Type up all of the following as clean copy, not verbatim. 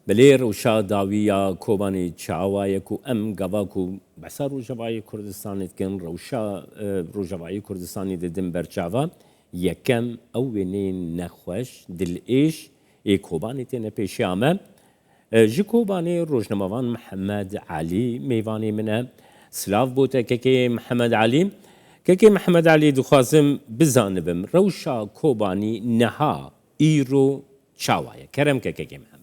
بلي روشا داوية كوباني تشاوايكو ام غواكو بسا روجاوای کردستان کن روشا روجاوای کردستانی ددن برچاوا یکم او ونین نخوش دل ایش ای کوبانی تینه پیشی آمه جی کوبانی روجنموان محمد علی میوانی منه سلاف بوته که محمد علی که محمد علی دخوازم بزانبم روشا کوبانی نها ایرو چاوایه کرم که محمد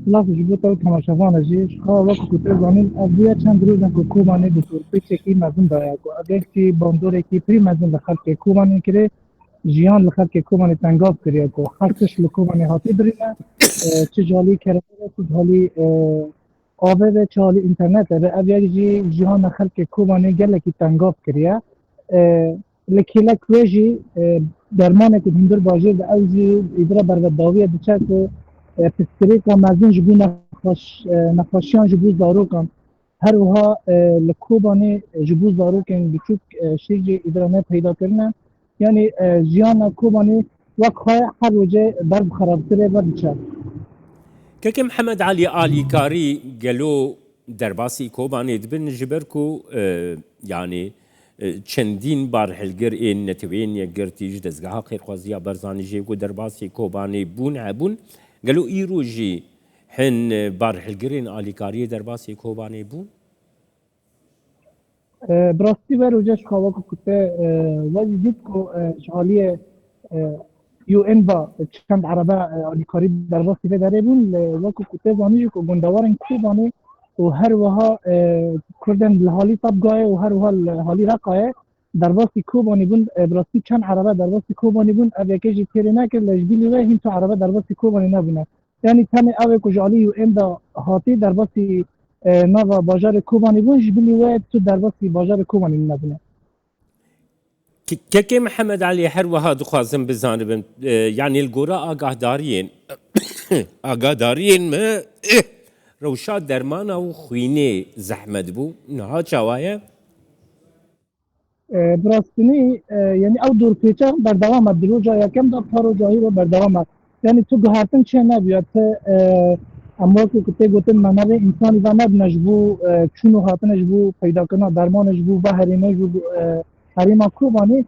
سلاف جبوتا و تماشاوان جیش خواه وقت کتر زانین اویا چند روزن که کوبانی بطور پیچه کی مزن دایا کو اگر کی باندوره کی پری مزن لخلق کوبانی کره جیان لخلق کوبانی تنگاف کریا کو خلقش لکوبانی حاطی برینه چه جالی کرده چه جالی آوه و چه جالی اینترنت و اویا جی جیان لخلق کوبانی گله کی تنگاف کریا لکیلک ویجی درمانه که هندر باجه و اوزی ایدرا برود داویه بچه که پسکری که مزین جبو نخوشیان جبو زاروکان هر وها لکوبانی جبو زاروکن بچوک شیرجی ادرانه پیدا کرنه یعنی جیان کوبانی وقت خواه هر وجه برد خرابتره و بچه که محمد علی آلیکاری گلو درباسی کوبانی دبن جبرکو یعنی چندین بار هلگر این نتوین یگرتیج دزگاه خیرخوازی برزانی جیگو درباسی کوبانی بون عبون قالوا إيروجي حن بارح القرين آليكارية درباسي كوباني بون؟ براستی و روجش خواهد کته ولی دید که شغالیه یو ان با چند عربه آلیکاری درباستی به داره بون وکو کته زانیجو که گندوارن کوبانه و هر وها کردن لحالی طبقای و هر وها لحالی رقای درباستی کوبانی بون براستی چند عربه درباستی کوبانی بون اوه کجی تیره نکر لجبیلی و هین تو عربه درباستی کوبانی نبونه یعنی تمه اوه کجالی یو ان دا هاتی درباستی نوا باجار کوبانی بون جبیلی و تو درباستی باجار کوبانی نبونه که محمد علی هر وها دخوازم بزانبن يعني القراء آگاهدارین ما روشا درمانا و خوینه زحمت بو نها چاوایه براستنی یعنی او دور پیچه بردوام دروجا یکم دا پروجایی و بردوام یعنی تو گهارتن چه نبیاد اما که کتے گوتن منابع انسانی و نبنش بو چونو هاتنش بو پیدا کنه درمانش بو بحرینش بو حریما کوبانی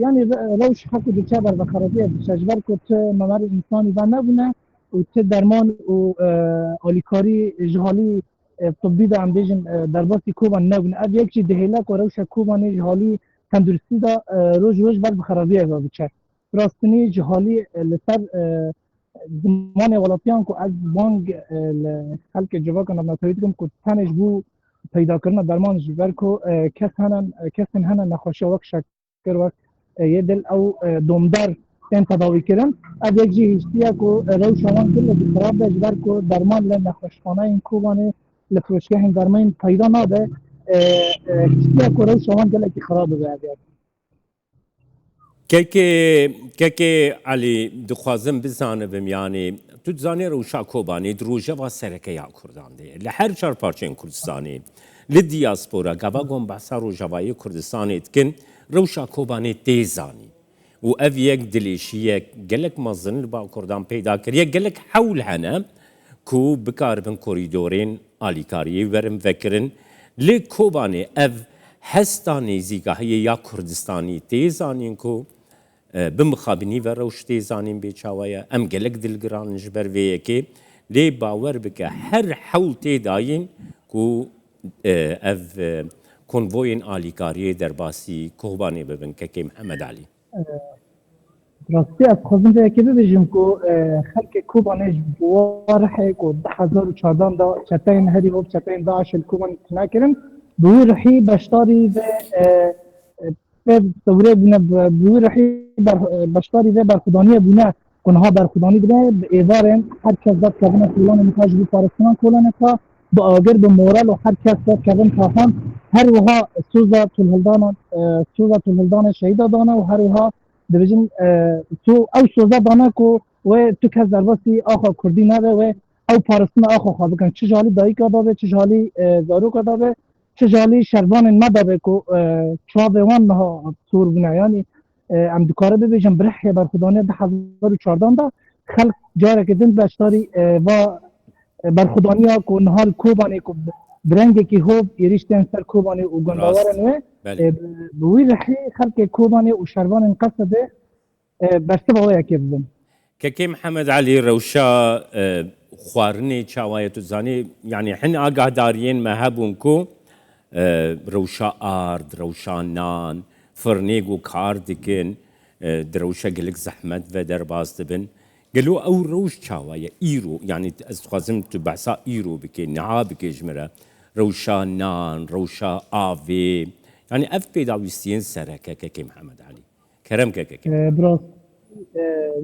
یعنی روش حق دیچه بر بخارجی شجبر کت منابع انسانی و نبونه و ته درمان و آلیکاری جهالی طبی دا هم بیشن درباسی کوبان نبونه اب یک چی دهیلک و روش کوبانی جهالی تندرستی دا روش بر بخارجی با بچه راستنی جهالی لسر زمان ولاتیان که از بانگ خلق جوا کنم نتایید کم که تنش بو پیدا کردن درمانش بر که کسن هنن نخوشی وقت شکر وقت یه دل او دومدار تن تداوی کردن از یک جی هشتیه که رو شوان کل بخراب داشت بر که درمان لنخوشخانه این کوبانه لفروشگاه این درمان پیدا ناده هشتیه که رو شوان کل که خراب بگه که علی دخوازم بزانبم یعنی تو زانی روشا کوبانی دروجه و سرکه یا کردان ده لحر چار پارچین کردستانی لدیاسپورا گواگون بحثا روجاوای کردستانی کن روشا کوبانی تیزانی و او یک دلیشیه گلک مزن با کردان پیدا کریه گلک حول هنه کو بکاربن کوریدورین آلیکاری ورم فکرن لی کوبانی او هستانی زیگاهی یا کردستانی تیزانین کو بمخابنی و روش تیزانین بیچاویه ام گلک دلگران جبر ویه که لی باور بکه هر حول تیداین کو او کنووین آلیکاری در باسی کوبانی ببن که محمد علی راستی از خوزن ده که ببیجم که خلق کوبانش بوارحه که 2014 دا چطاین هری و چطاین داعش الكوبان تناکرن بوارحی بشتاری به دوره بونه بوارحی بشتاری به برخودانی بونه کنها برخودانی بونه به ایوارن هر کس داد کردن فلان نکاج بو پارستان کلانه که با آگر به مورال و هر کس داد کردن کافان هر وها سوزا تلهلدان شهیده دانه و هر وها دبیجن تو او سوزا دانه کو و تو کس درباسی آخا کردی نده و او پارستان آخا خواه بکن چه جالی دایی که دابه چه جالی زارو که دابه چه جالی شربان ندابه که چوابه وان نها سور بنا یعنی ام دکاره ببیجن برحیه برخودانه 2014 دا خلق جارك دن باشتاري و برخودانیا کو نهال کوبانی کو برنگ کی هوب یریشتن سر کوبانی و گنداورن راست و بله بوی رحی خلق کوبانی و شروان قصده بس بابا یکیبم ككي محمد علي روشا خوارني چاوایە تو زانی يعني حن ئاگاداريين ما هەبوونکو روشا ئارد روشا نان فرنێگ و کار دکن دروشە گەلک زەحمەت و دەرباز دبن گەلو ئەو ڕەوش چاوایە ئیرۆ يعني ئەس خوازم تو بەسا ئیرۆ بکەین نەها بکێژمرە روشا نان روشا ئاوێ يعني ئەف پێداویستیên سەرەکە کەکەی محەممەد علی کەرەم کەکەکە براس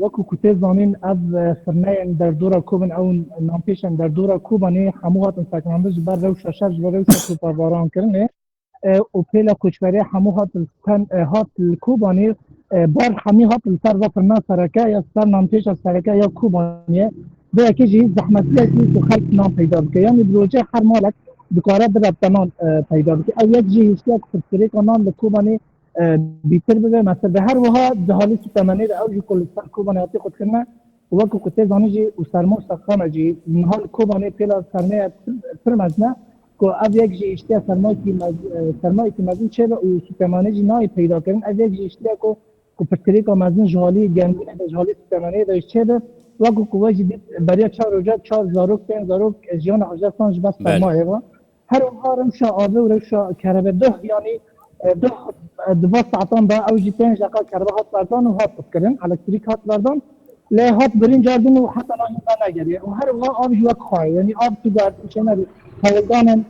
وكو كتير زانين اب فرناين در دورا كوبن او نامبيشن در دورا كوباني همو هاتن ساكناندز بر روشا شرج بر روشا سوپرواران کرنه و پیلا کوچبری همو هات الكوباني بار حمی هات السر و فرنا سرکه یا سر نامپیش سرکه یا کوبانیه به اکیجی زحمتیه که خلق نام پیدا بکه یعنی بروجه هر مالک بکاره در ابتنان پیدا بکه او یک جی هیچی که نام لکوباني بیتر بگه مثلا به هر وها جهالی سوتمنی در اوجی کلستان کوباني هاتی خود کنه وکو کتی زانی جی و سرمو سخانه جی نهال کوباني پیلا سرمه پرمزنه که او یک جی اشتیا سرمایه که مزین چه و سوتمنی جی نای پیدا کردن او یک جی اشتیا که پرتری که مزین جهالی گنگینه در جهالی سوتمنی داشت چه ده وکو که وجه دید برای 4 روزه 4 زاروک 5 زاروک جیان حجر سانج بس سرمایه و هر وها رمشا آبه و رمشا کربه ده یعنی دو ساعتان دا اوجی 5 دقیقه کربه هات بردان و هات بکرن الکتریک هات بردان لی هات برین جاردن و حتی ناهی دا نگریه و هر وها آب جوک خواه یعنی آب تو گرد چنه هولگان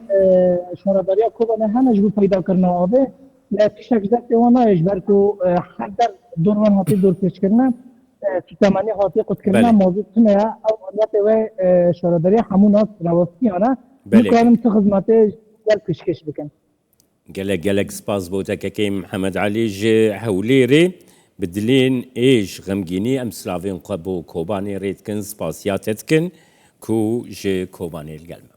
شورداریا کوبانه همش بو پیدا کرنا آبه لی پیشک دست وانایش برکو هر در دوران هاتی دور پیش کرنا تمانی هاتی قد کرنا موضوع تنه او آنیت و شورداریا همون ناس رواستی آنه میکنم تو خدمته جل پیشکش بکن گەلک سپاس بۆ تەکەکەی محەممەد علی ژ هەولێرێ بدلێن ئێش غەمگینی ئەم سلااوێن قە بۆ کۆبانێ ڕێتکن سپاسیاتتکن کو ژ کۆبانێ گەلمە